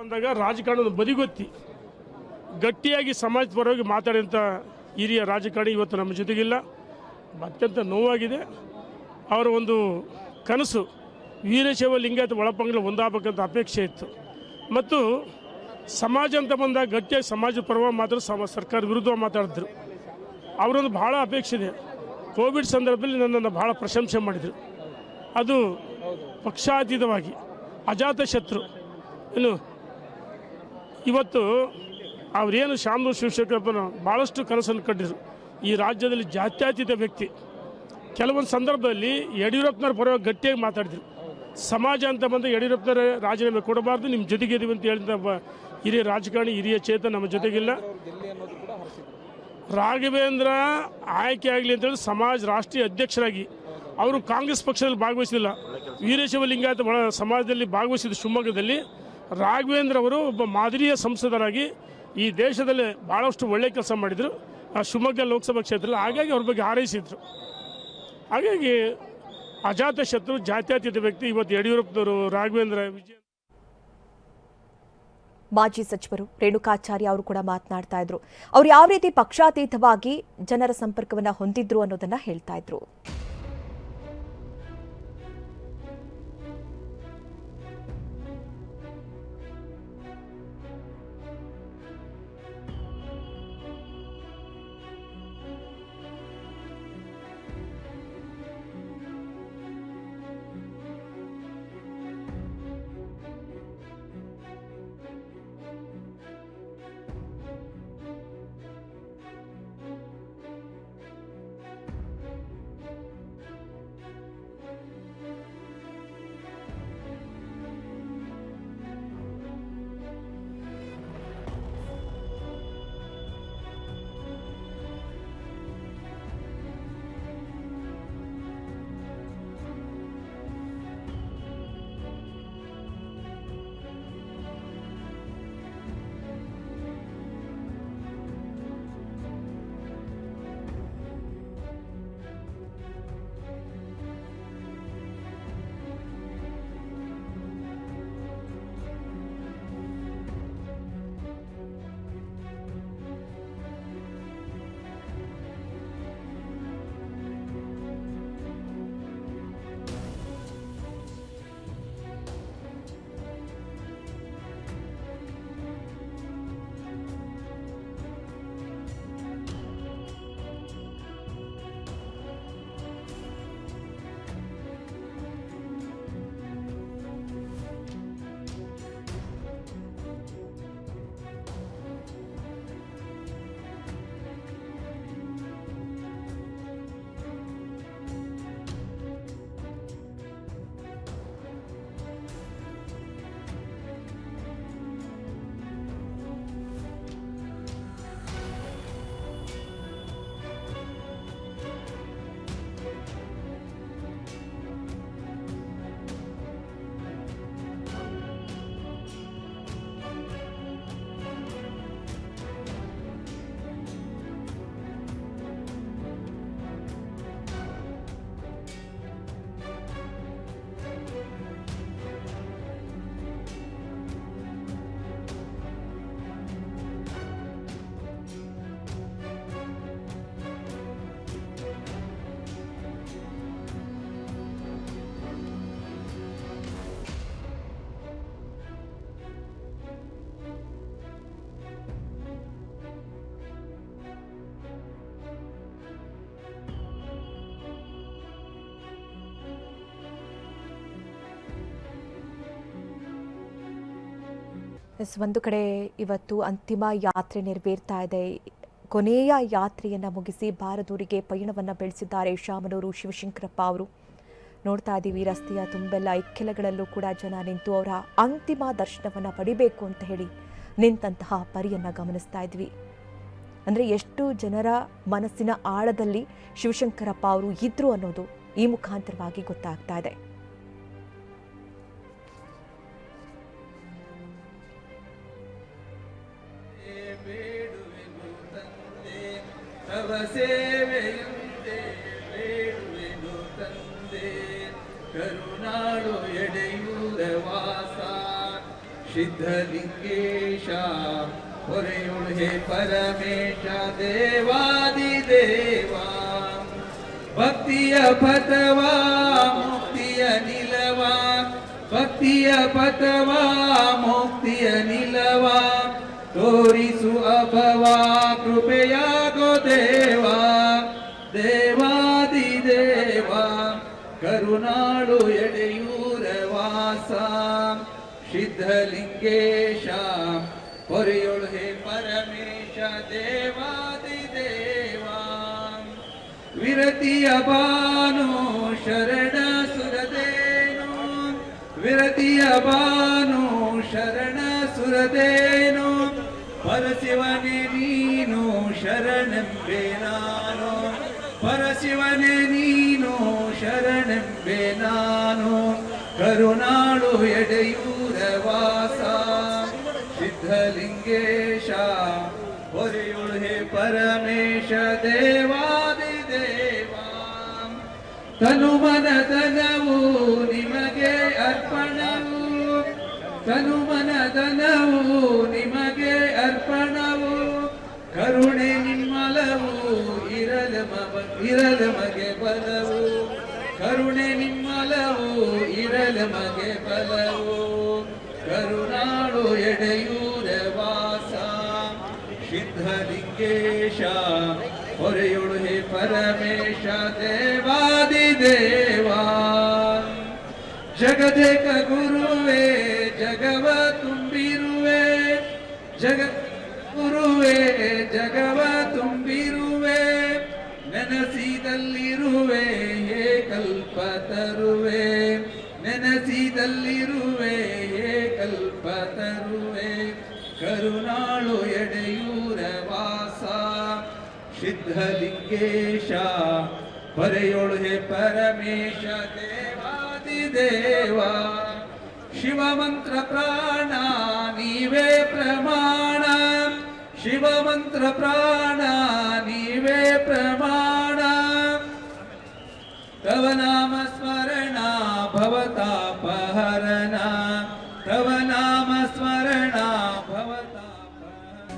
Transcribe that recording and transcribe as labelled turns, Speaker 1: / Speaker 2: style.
Speaker 1: ಬಂದಾಗ ರಾಜಕಾರಣದ ಬದಿಗೊತ್ತಿ ಗಟ್ಟಿಯಾಗಿ ಸಮಾಜ ಪರವಾಗಿ ಮಾತಾಡಿದಂಥ ಹಿರಿಯ ರಾಜಕಾರಣಿ ಇವತ್ತು ನಮ್ಮ ಜೊತೆಗಿಲ್ಲ. ಅತ್ಯಂತ ನೋವಾಗಿದೆ. ಅವರ ಒಂದು ಕನಸು ವೀರಶೈವ ಲಿಂಗಾಯತ ಒಳಪಂಗಡ ಒಂದಾಗಬೇಕಂತ ಅಪೇಕ್ಷೆ ಇತ್ತು. ಮತ್ತು ಸಮಾಜ ಅಂತ ಬಂದಾಗ ಗಟ್ಟಿಯಾಗಿ ಸಮಾಜದ ಪರವಾಗಿ ಮಾತ್ರ ಸರ್ಕಾರ ವಿರುದ್ಧ ಮಾತಾಡಿದ್ರು. ಅವರೊಂದು ಭಾಳ ಅಪೇಕ್ಷೆ ಇದೆ. ಕೋವಿಡ್ ಸಂದರ್ಭದಲ್ಲಿ ನನ್ನನ್ನು ಭಾಳ ಪ್ರಶಂಸೆ ಮಾಡಿದರು. ಅದು ಪಕ್ಷಾತೀತವಾಗಿ ಅಜಾತ ಶತ್ರು. ಇನ್ನು ಇವತ್ತು ಅವರೇನು ಶಾಮನೂರು ಶಿವಶಂಕರಪ್ಪನ ಭಾಳಷ್ಟು ಕನಸನ್ನು ಕಂಡಿದ್ರು. ಈ ರಾಜ್ಯದಲ್ಲಿ ಜಾತ್ಯತೀತ ವ್ಯಕ್ತಿ. ಕೆಲವೊಂದು ಸಂದರ್ಭದಲ್ಲಿ ಯಡಿಯೂರಪ್ಪನವ್ರ ಪರವಾಗಿ ಗಟ್ಟಿಯಾಗಿ ಮಾತಾಡಿದ್ರು. ಸಮಾಜ ಅಂತ ಬಂದು ಯಡಿಯೂರಪ್ಪನವರ ರಾಜೀನಾಮೆ ಕೊಡಬಾರ್ದು, ನಿಮ್ಮ ಜೊತೆಗಿದ್ದೀವಿ ಅಂತ ಹೇಳಿದ ಹಿರಿಯ ರಾಜಕಾರಣಿ, ಹಿರಿಯ ಚೇತನ ನಮ್ಮ ಜೊತೆಗಿಲ್ಲ. ರಾಘವೇಂದ್ರ ಆಯ್ಕೆ ಆಗಲಿ ಅಂತೇಳಿ ರಾಷ್ಟ್ರೀಯ ಅಧ್ಯಕ್ಷರಾಗಿ ಅವರು ಕಾಂಗ್ರೆಸ್ ಪಕ್ಷದಲ್ಲಿ ಭಾಗವಹಿಸಲಿಲ್ಲ. ವೀರಶೈವ ಲಿಂಗಾಯತ ಸಮಾಜದಲ್ಲಿ ಭಾಗವಹಿಸಿದ ಶಿವಮೊಗ್ಗದಲ್ಲಿ ರಾಘವೇಂದ್ರ ಅವರು ಒಬ್ಬ ಮಾದರಿಯ ಸಂಸದರಾಗಿ ಈ ದೇಶದಲ್ಲಿ ಭಾಳಷ್ಟು ಒಳ್ಳೆಯ ಕೆಲಸ ಮಾಡಿದರು ಆ ಶಿವಮೊಗ್ಗ ಲೋಕಸಭಾ ಕ್ಷೇತ್ರದಲ್ಲಿ. ಹಾಗಾಗಿ ಅವ್ರ ಬಗ್ಗೆ ಹಾರೈಸಿದ್ರು. ಹಾಗಾಗಿ ಅಜಾತ ಶತ್ರು, ಜಾತ್ಯತೀತ ವ್ಯಕ್ತಿ ಇವತ್ತು ಯಡಿಯೂರಪ್ಪನವರು, ರಾಘವೇಂದ್ರ, ವಿಜಯ.
Speaker 2: ಮಾಜಿ ಸಚಿವರು ರೇಣುಕಾಚಾರ್ಯ ಅವರು ಕೂಡ ಮಾತನಾಡ್ತಾ ಇದ್ರು. ಅವ್ರು ಯಾವ ರೀತಿ ಪಕ್ಷಾತೀತವಾಗಿ ಜನರ ಸಂಪರ್ಕವನ್ನ ಹೊಂದಿದ್ರು ಅನ್ನೋದನ್ನ ಹೇಳ್ತಾ ಇದ್ರು. ಒಂದು ಕಡೆ ಇವತ್ತು ಅಂತಿಮ ಯಾತ್ರೆ ನೆರವೇರ್ತಾ ಇದೆ. ಕೊನೆಯ ಯಾತ್ರೆಯನ್ನು ಮುಗಿಸಿ ಬಾರದೂರಿಗೆ ಪಯಣವನ್ನು ಬೆಳೆಸಿದ್ದಾರೆ ಶಾಮನೂರು ಶಿವಶಂಕರಪ್ಪ ಅವರು. ನೋಡ್ತಾ ಇದ್ದೀವಿ, ರಸ್ತೆಯ ತುಂಬೆಲ್ಲ ಇಕ್ಕೆಲಗಳಲ್ಲೂ ಕೂಡ ಜನ ನಿಂತು ಅವರ ಅಂತಿಮ ದರ್ಶನವನ್ನು ಪಡಿಬೇಕು ಅಂತ ಹೇಳಿ ನಿಂತಹ ಪರಿಯನ್ನು ಗಮನಿಸ್ತಾ ಇದ್ವಿ. ಅಂದರೆ ಎಷ್ಟು ಜನರ ಮನಸ್ಸಿನ ಆಳದಲ್ಲಿ ಶಿವಶಂಕರಪ್ಪ ಅವರು ಇದ್ರು ಅನ್ನೋದು ಈ ಮುಖಾಂತರವಾಗಿ ಗೊತ್ತಾಗ್ತಾ ಇದೆ.
Speaker 3: ಕರುನಾಡು ಎಡೆಯೂರ ವಾಸ ಸಿದ್ಧಲಿಂಗೇಶ ಹೊರೆಯುಳು ಹೇ ಪರಮೇಶ ದೇವಾದಿದೇವ ಭಕ್ತಿಯ ಪಥವಾ ಮುಕ್ತಿಯ ನಿಲವಾ ಭಕ್ತಿಯ ಪಥವಾ ಮುಕ್ತಿಯ ನಿಲವಾ ತೋರಿಸು ಅಭವಾ ಕೃಪೆಯಾಗೋ ದೇವಾ ದೇವಾದಿದೇವ ಕರುಣಾಳು ಎಡೆಯೂರ ವಾಸ ಸಿದ್ಧಲಿಂಗೇಶ ಹೊರೆಯೊಳು ಹೇ ಪರಮೇಶ ದೇವಾದಿದೇವ ವಿರತಿಯ ಬಾನು ಶರಣ ಸುರದೇನು ವಿರತಿಯ ಬಾನು ಶರಣ ಸುರದೇನು ಪರಶಿವನೇ ನೀನು ಶರಣೆಂಬೆ ನಾನು ಪರಶಿವನೇ ನೀನು ಶರಣೆಂಬೆ ನಾನು ಕರುಣಾಳು ಎಡೆಯೂರ ವಾಸ ಸಿದ್ಧಲಿಂಗೇಶ ಹೊರೆಯುಳು ಹೇ ಪರಮೇಶ ದೇವಾದಿದೇವ ತನುಮನ ಧನವು ನಿಮಗೆ ಅರ್ಪಣವು ತನುಮನ ಧನವು ನಿಮಗೆ ಅರ್ಪಣವು ಕರುಣೆ ನಿಮ್ಮಲವು ಇರಲ ಮಗೆ ಬಲವು ಕರುಣೆ ನಿಮ್ಮಲವು ಇರಲ ಮಗೆ ಬಲವು ಕರುಣಾಳು ಎಡೆಯೂರ ವಾಸ ಸಿದ್ಧಲಿಂಗೇಶ ಹೊರೆಯುಳು ಹೇ ಪರಮೇಶ ದೇವಾದಿದೇವ ಜಗದೇಕ ಗುರುವೇ ಜಗವ ತುಂಬಿರುವೆ ಗುರುವೇ ಜಗವ ತುಂಬಿರುವೆ ನೆನಸಿದಲ್ಲಿರುವೆ ಹೇ ಕಲ್ಪ ತರುವೆ ನೆನಸಿದಲ್ಲಿರುವೆ ಹೇ ಕಲ್ಪ ತರುವೆ ಕರುಣಾಳು ಎಡೆಯೂರ ವಾಸ ಸಿದ್ಧಲಿಂಗೇಶ ಹೊರೆಯೊಳು ಹೇ ಪರಮೇಶ ದೇವಾದಿದೇವ ಶಿವಮಂತ್ರ ಪ್ರಾಣ ನೀವೇ ಪ್ರಮಾಣ ಶಿವಮಂತ್ರ ಪ್ರಾಣ ನೀವೇ ಪ್ರಮಾಣ ತವ ನಾಮ ಸ್ಮರಣ ಭವತಾಪಹರಣ